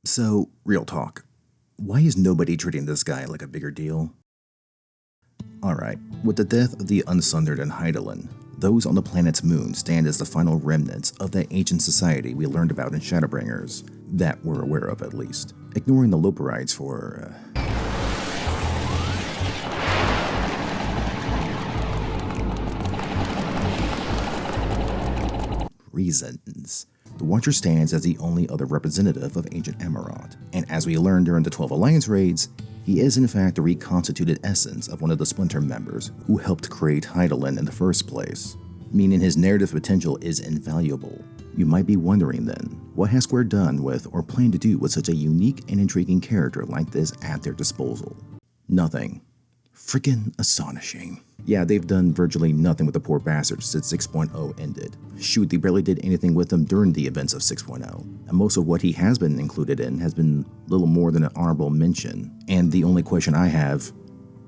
So, real talk. Why is nobody treating this guy like a bigger deal? Alright, with the death of the Unsundered and Hydaelyn, those on the planet's moon stand as the final remnants of that ancient society we learned about in Shadowbringers, that we're aware of at least, ignoring the Loperites for, reasons. The Watcher stands as the only other representative of ancient Amarant, and as we learned during the 12 Alliance raids, he is in fact the reconstituted essence of one of the Splinter members who helped create Hydaelyn in the first place, meaning his narrative potential is invaluable. You might be wondering then, what has Sqaure done with or planned to do with such a unique and intriguing character like this at their disposal? Nothing. Freaking astonishing. Yeah, they've done virtually nothing with the poor bastard since 6.0 ended. Shoot, they barely did anything with him during the events of 6.0, and most of what he has been included in has been little more than an honorable mention. And the only question I have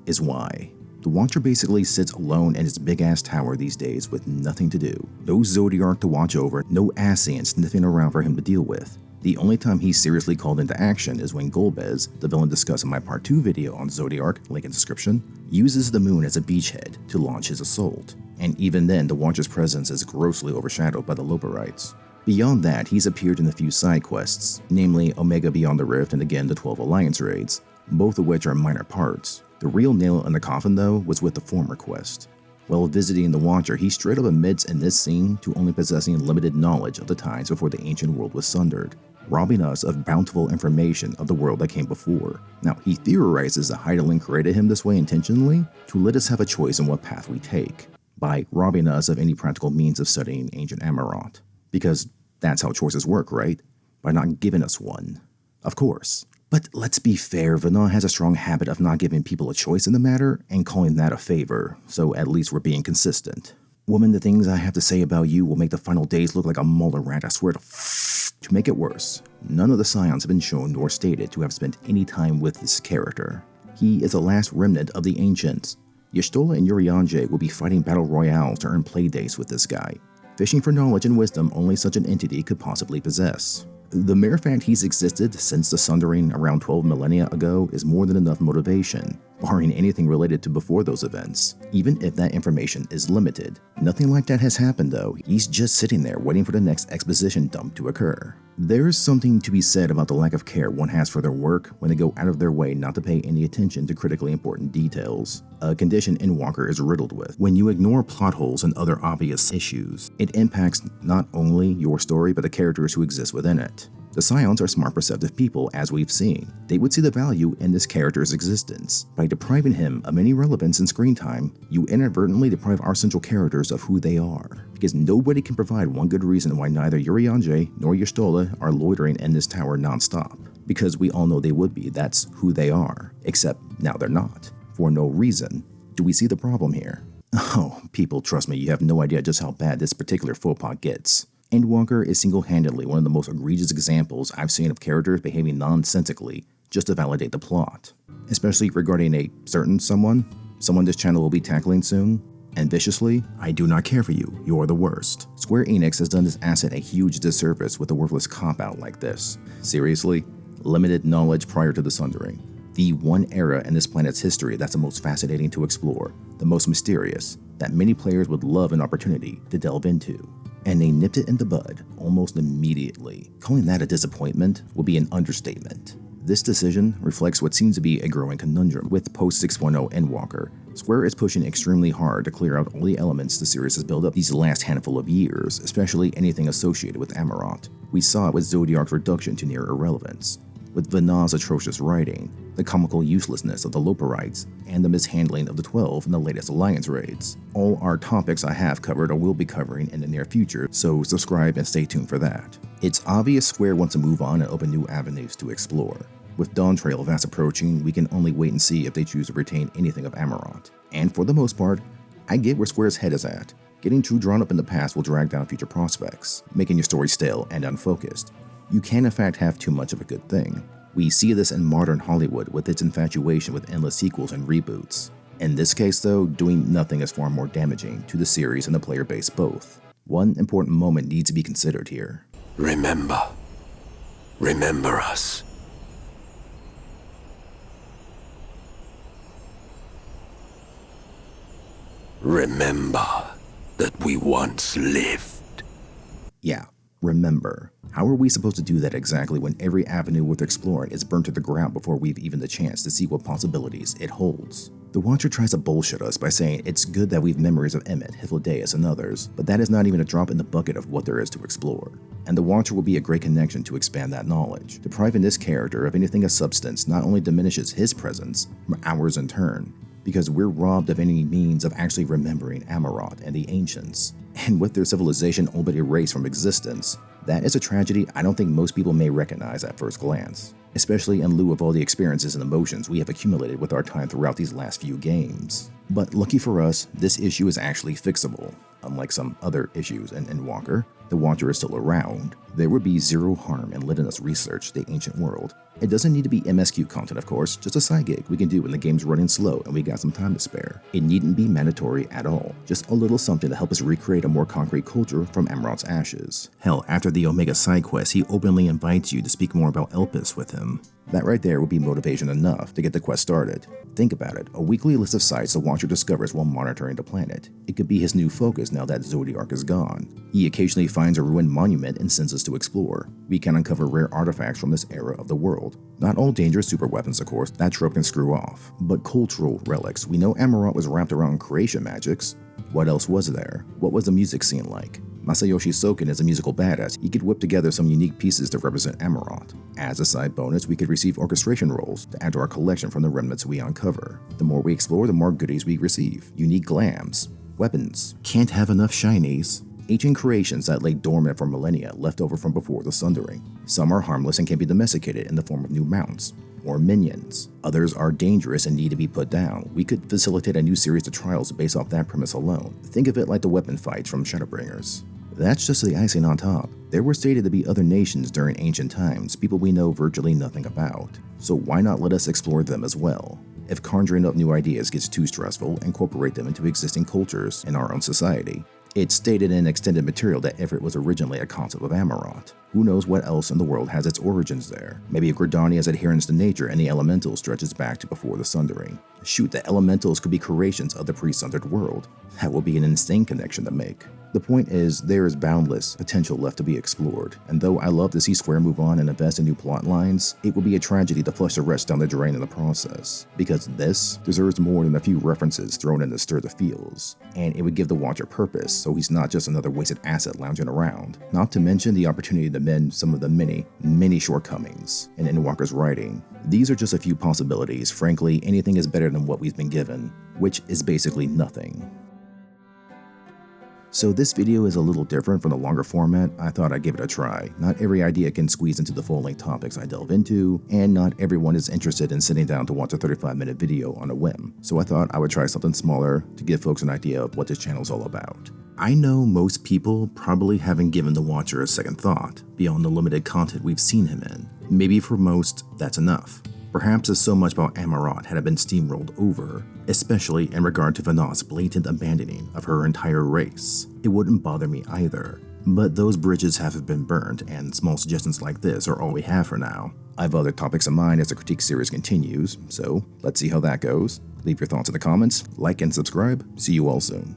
is why? The Watcher basically sits alone in his big-ass tower these days with nothing to do. No Zodiark to watch over, no Ascian sniffing around for him to deal with. The only time he's seriously called into action is when Golbez, the villain discussed in my part 2 video on Zodiark, link in description, uses the moon as a beachhead to launch his assault. And even then, the Watcher's presence is grossly overshadowed by the Loperites. Beyond that, he's appeared in a few side quests, namely Omega Beyond the Rift and again the 12 Alliance raids, both of which are minor parts. The real nail in the coffin though was with the former quest. While visiting the Watcher, he straight up admits in this scene to only possessing limited knowledge of the times before the ancient world was sundered, robbing us of bountiful information of the world that came before. Now, he theorizes that Hydaelyn created him this way intentionally to let us have a choice in what path we take, by robbing us of any practical means of studying ancient Amarant. Because that's how choices work, right? By not giving us one. Of course. But let's be fair, Vana has a strong habit of not giving people a choice in the matter and calling that a favor, so at least we're being consistent. Woman, the things I have to say about you will make the final days look like a Muller rant, I swear to To make it worse, none of the Scions have been shown nor stated to have spent any time with this character. He is the last remnant of the Ancients. Y'shtola and Urianger will be fighting battle royales to earn playdates with this guy, fishing for knowledge and wisdom only such an entity could possibly possess. The mere fact he's existed since the Sundering around 12 millennia ago is more than enough motivation, barring anything related to before those events, even if that information is limited. Nothing like that has happened though, he's just sitting there waiting for the next exposition dump to occur. There's something to be said about the lack of care one has for their work when they go out of their way not to pay any attention to critically important details, a condition Endwalker is riddled with. When you ignore plot holes and other obvious issues, it impacts not only your story but the characters who exist within it. The Scions are smart, perceptive people, as we've seen. They would see the value in this character's existence. By depriving him of any relevance in screen time, you inadvertently deprive our central characters of who they are. Because nobody can provide one good reason why neither Urianger nor Y'shtola are loitering in this tower non-stop. Because we all know they would be, that's who they are. Except now they're not. For no reason. Do we see the problem here? Oh, people, trust me, you have no idea just how bad this particular faux pas gets. Endwalker is single-handedly one of the most egregious examples I've seen of characters behaving nonsensically just to validate the plot. Especially regarding a certain someone this channel will be tackling soon. And viciously, I do not care for you, you're the worst. Sqaure Enix has done this asset a huge disservice with a worthless cop-out like this. Seriously? Limited knowledge prior to the Sundering. The one era in this planet's history that's the most fascinating to explore, the most mysterious, that many players would love an opportunity to delve into. And they nipped it in the bud almost immediately. Calling that a disappointment would be an understatement. This decision reflects what seems to be a growing conundrum with post-6.0 Endwalker. Sqaure is pushing extremely hard to clear out all the elements the series has built up these last handful of years, especially anything associated with Amarant. We saw it with Zodiark's reduction to near irrelevance, with Vana's atrocious writing, the comical uselessness of the Loperites, and the mishandling of the 12 in the latest Alliance raids. All are topics I have covered or will be covering in the near future, so subscribe and stay tuned for that. It's obvious Sqaure wants to move on and open new avenues to explore. With Dawntrail fast approaching, we can only wait and see if they choose to retain anything of Amarant. And for the most part, I get where Square's head is at. Getting too drawn up in the past will drag down future prospects, making your story stale and unfocused. You can in fact have too much of a good thing. We see this in modern Hollywood with its infatuation with endless sequels and reboots. In this case though, doing nothing is far more damaging to the series and the player base both. One important moment needs to be considered here. Remember us. Remember that we once lived. Yeah, remember. How are we supposed to do that exactly when every avenue worth exploring is burnt to the ground before we've even the chance to see what possibilities it holds? The Watcher tries to bullshit us by saying it's good that we've memories of Emmett, Hythlodaeus, and others, but that is not even a drop in the bucket of what there is to explore. And the Watcher will be a great connection to expand that knowledge. Depriving this character of anything of substance not only diminishes his presence, but ours in turn, because we're robbed of any means of actually remembering Amarant and the Ancients. And with their civilization all but erased from existence, that is a tragedy I don't think most people may recognize at first glance, especially in lieu of all the experiences and emotions we have accumulated with our time throughout these last few games. But lucky for us, this issue is actually fixable. Unlike some other issues in Endwalker, the Watcher is still around. There would be zero harm in letting us research the ancient world. It doesn't need to be MSQ content, of course, just a side gig we can do when the game's running slow and we got some time to spare. It needn't be mandatory at all, just a little something to help us recreate a more concrete culture from Amarant's ashes. Hell, after the Omega side quest, he openly invites you to speak more about Elpis with him. That right there would be motivation enough to get the quest started. Think about it, a weekly list of sites the Watcher discovers while monitoring the planet. It could be his new focus now that Zodiark is gone. He occasionally finds a ruined monument and sends us to explore. We can uncover rare artifacts from this era of the world. Not all dangerous super weapons, of course, that trope can screw off. But cultural relics. We know Amarant was wrapped around creation magics. What else was there? What was the music scene like? Masayoshi Soken is a musical badass. He could whip together some unique pieces to represent Amarant. As a side bonus, we could receive orchestration rolls to add to our collection from the remnants we uncover. The more we explore, the more goodies we receive. Unique glams, weapons, can't have enough shinies, ancient creations that lay dormant for millennia left over from before the Sundering. Some are harmless and can be domesticated in the form of new mounts or minions. Others are dangerous and need to be put down. We could facilitate a new series of trials based off that premise alone. Think of it like the weapon fights from Shadowbringers. That's just the icing on top. There were stated to be other nations during ancient times, people we know virtually nothing about. So why not let us explore them as well? If conjuring up new ideas gets too stressful, incorporate them into existing cultures in our own society. It's stated in extended material that Ifrit was originally a concept of Amarant. Who knows what else in the world has its origins there? Maybe Gridania's adherence to nature and the elementals stretches back to before the Sundering. Shoot, the elementals could be creations of the pre-Sundered world. That would be an insane connection to make. The point is, there is boundless potential left to be explored, and though I love to see Sqaure move on and invest in new plot lines, it would be a tragedy to flush the rest down the drain in the process, because this deserves more than a few references thrown in to stir the feels, and it would give the Watcher purpose so he's not just another wasted asset lounging around, not to mention the opportunity to mend some of the many shortcomings in Endwalker's writing. These are just a few possibilities. Frankly, anything is better than what we've been given, which is basically nothing. So this video is a little different from the longer format. I thought I'd give it a try. Not every idea can squeeze into the full-length topics I delve into, and not everyone is interested in sitting down to watch a 35-minute video on a whim. So I thought I would try something smaller to give folks an idea of what this channel is all about. I know most people probably haven't given the Watcher a second thought, beyond the limited content we've seen him in. Maybe for most, that's enough. Perhaps if so much about Amarant had been steamrolled over, especially in regard to Vanas's blatant abandoning of her entire race, it wouldn't bother me either. But those bridges haven't been burned, and small suggestions like this are all we have for now. I have other topics in mind as the critique series continues, so let's see how that goes. Leave your thoughts in the comments, like and subscribe. See you all soon.